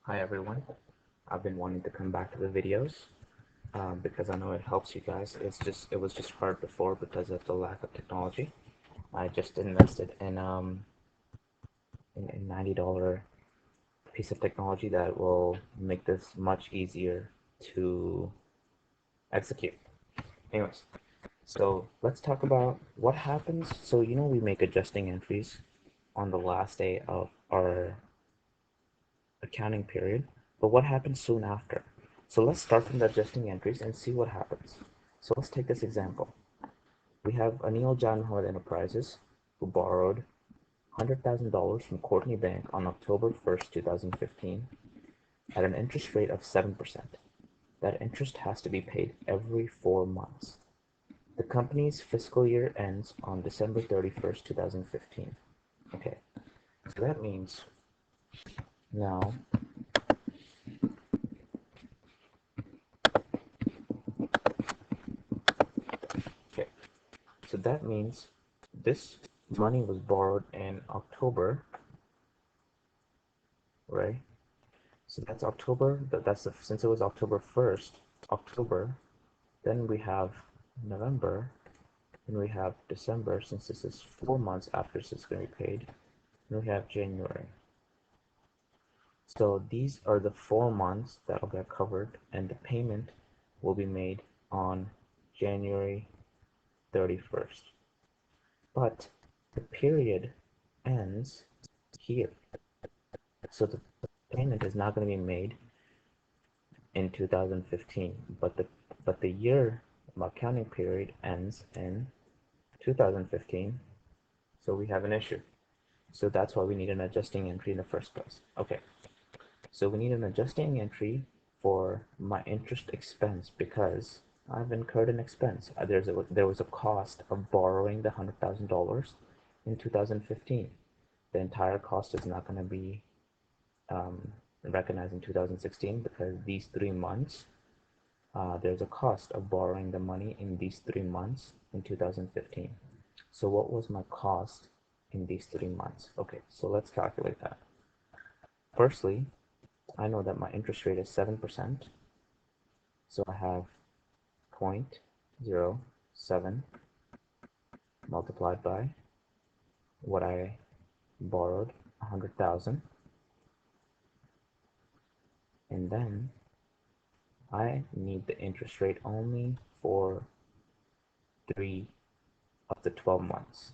Hi everyone. I've been wanting to come back to the videos because I know it helps you guys. It was just hard before because of the lack of technology. I just invested in $90 piece of technology that will make this much easier to execute. Anyways, so let's talk about what happens. So we make adjusting entries on the last day of our accounting period, but what happens soon after? So let's start from the adjusting entries and see what happens. So let's take this example. We have Anil Jan Mohammed Enterprises who borrowed $100,000 from Courtney Bank on October 1st, 2015 at an interest rate of 7%. That interest has to be paid every 4 months. The company's fiscal year ends on December 31st, 2015. Okay, so that means now okay, so that means this money was borrowed in October, right? So that's October. Since it was October 1st, October. Then we have November. Then we have December, since this is 4 months after this is going to be paid. Then we have January. So these are the 4 months that will get covered, and the payment will be made on January 31st. But the period ends here. So the payment is not going to be made in 2015, but the year accounting period ends in 2015, so we have an issue. So that's why we need an adjusting entry in the first place. Okay, so we need an adjusting entry for my interest expense because I've incurred an expense. There was a cost of borrowing the $100,000 in 2015. The entire cost is not going to be um, recognized in 2016 because these 3 months there's a cost of borrowing the money in these 3 months in 2015. So what was my cost in these 3 months? Okay, so let's calculate that. Firstly, I know that my interest rate is 7%, so I have 0.07 multiplied by what I borrowed, 100,000, and then I need the interest rate only for 3 of the 12 months.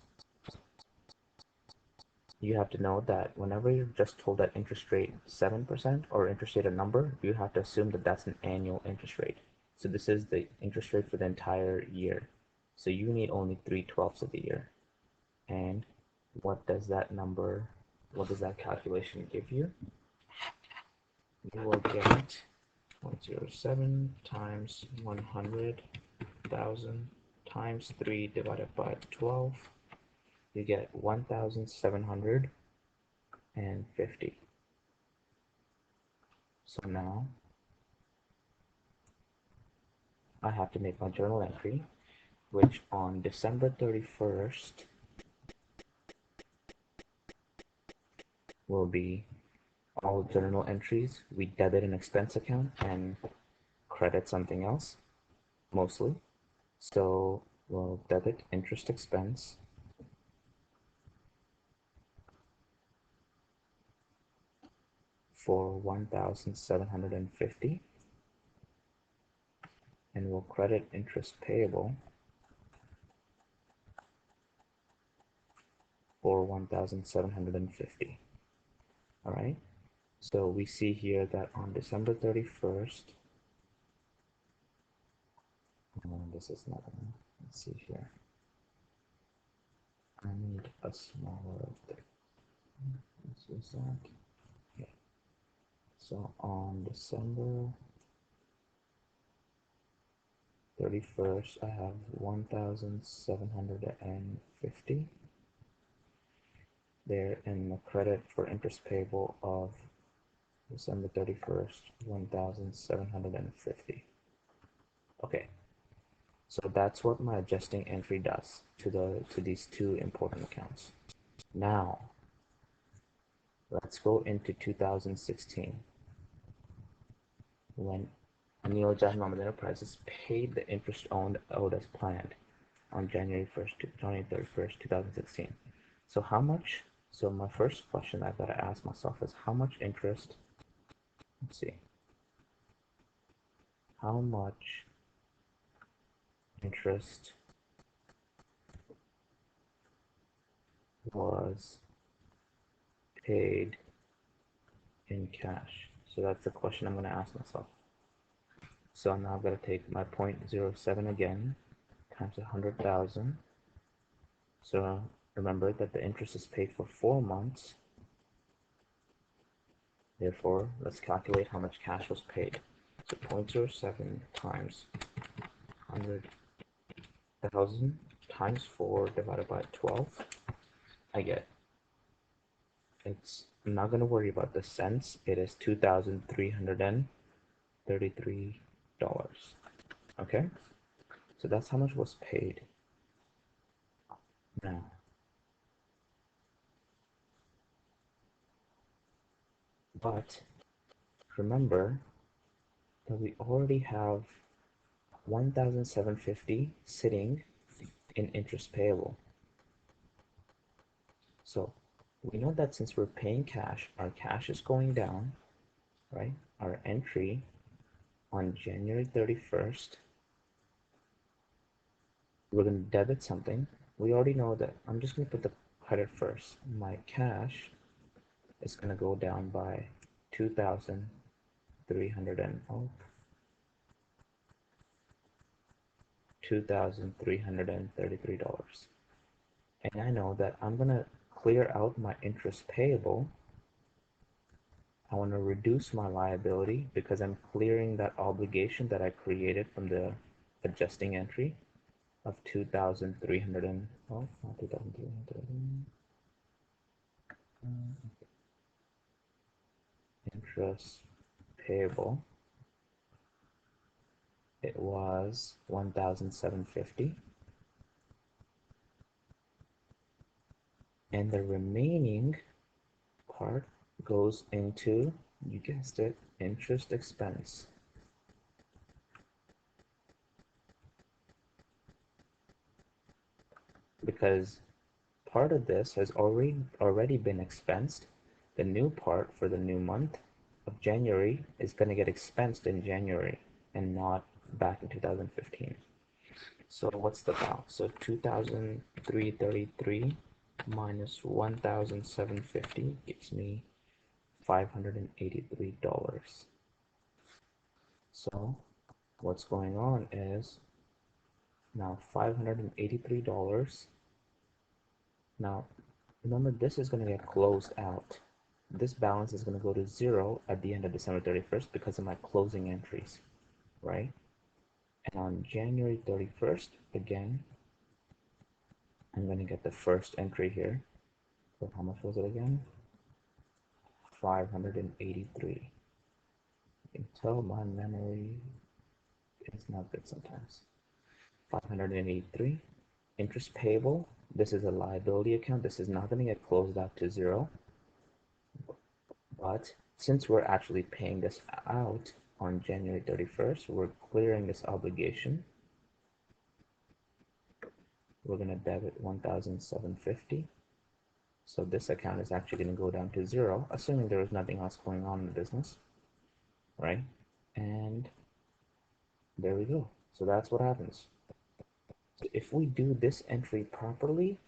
You have to know that whenever you're just told that interest rate 7% or interest rate a number, you have to assume that that's an annual interest rate. So this is the interest rate for the entire year. So you need only 3/12 of the year. And what does that calculation give you? You will get 0.07 times 100,000 times 3 divided by 12. You get 1,750. So now I have to make my journal entry, which on December 31st will be all journal entries. We debit an expense account and credit something else, mostly. So we'll debit interest expense for 1,750, and we'll credit interest payable for 1,750. All right. So we see here that on December 31st, this is not enough. Let's see here. I need a smaller thing. Let's use that. Okay. So on December 31st, I have 1,750 there in the credit for interest payable of December 31st, 1,750. Okay, so that's what my adjusting entry does to these two important accounts. Now, let's go into 2016. when Neogen Limited Enterprises paid the interest owed as planned on January 31st, 2016. So how much? So my first question I've got to ask myself is how much interest, let's see, how much interest was paid in cash? So that's the question I'm going to ask myself. So now I've got to take my 0.07 again, times 100,000. So remember that the interest is paid for 4 months. Therefore, let's calculate how much cash was paid. So 0.07 times 100,000 times 4 divided by 12. I get, I'm not going to worry about the cents. It is $2,333. Okay? So that's how much was paid. Now, but remember that we already have 1,750 sitting in interest payable. So we know that since we're paying cash, our cash is going down, right? Our entry on January 31st, we're going to debit something. We already know that. I'm just going to put the credit first. My cash is going to go down by 2,300 and $2,333. And I know that I'm going to clear out my interest payable. I want to reduce my liability because I'm clearing that obligation that I created from the adjusting entry of 2,300 and, oh, not 2,300, interest payable. It was 1,750. And the remaining part goes into, you guessed it, interest expense. Because part of this has already been expensed. The new part for the new month of January is going to get expensed in January and not back in 2015. So what's the balance? So 2,333 minus 1,750 gives me $583. So what's going on is now $583. Now remember, this is going to get closed out. This balance is going to go to 0 at the end of December 31st because of my closing entries, right? And on January 31st, again, I'm going to get the first entry here. So how much was it again? 583. You can tell my memory is not good sometimes. 583. Interest payable. This is a liability account. This is not going to get closed out to 0. But since we're actually paying this out on January 31st, we're clearing this obligation. We're going to debit 1,750. So this account is actually going to go down to 0, assuming there is nothing else going on in the business, right? And there we go. So that's what happens. So if we do this entry properly,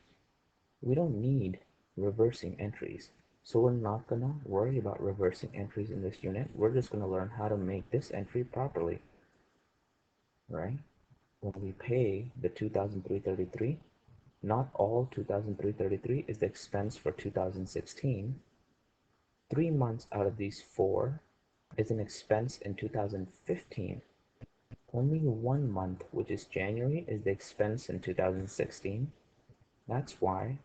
we don't need reversing entries. So we're not going to worry about reversing entries in this unit. We're just going to learn how to make this entry properly, right? When we pay the 2,333, not all 2,333 is the expense for 2016. 3 months out of these 4 is an expense in 2015. Only 1 month, which is January, is the expense in 2016. That's why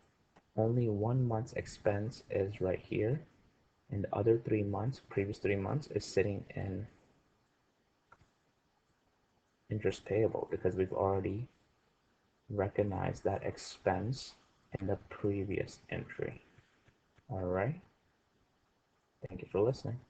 only 1 month's expense is right here, and the other 3 months, previous 3 months, is sitting in interest payable because we've already recognized that expense in the previous entry. All right. Thank you for listening.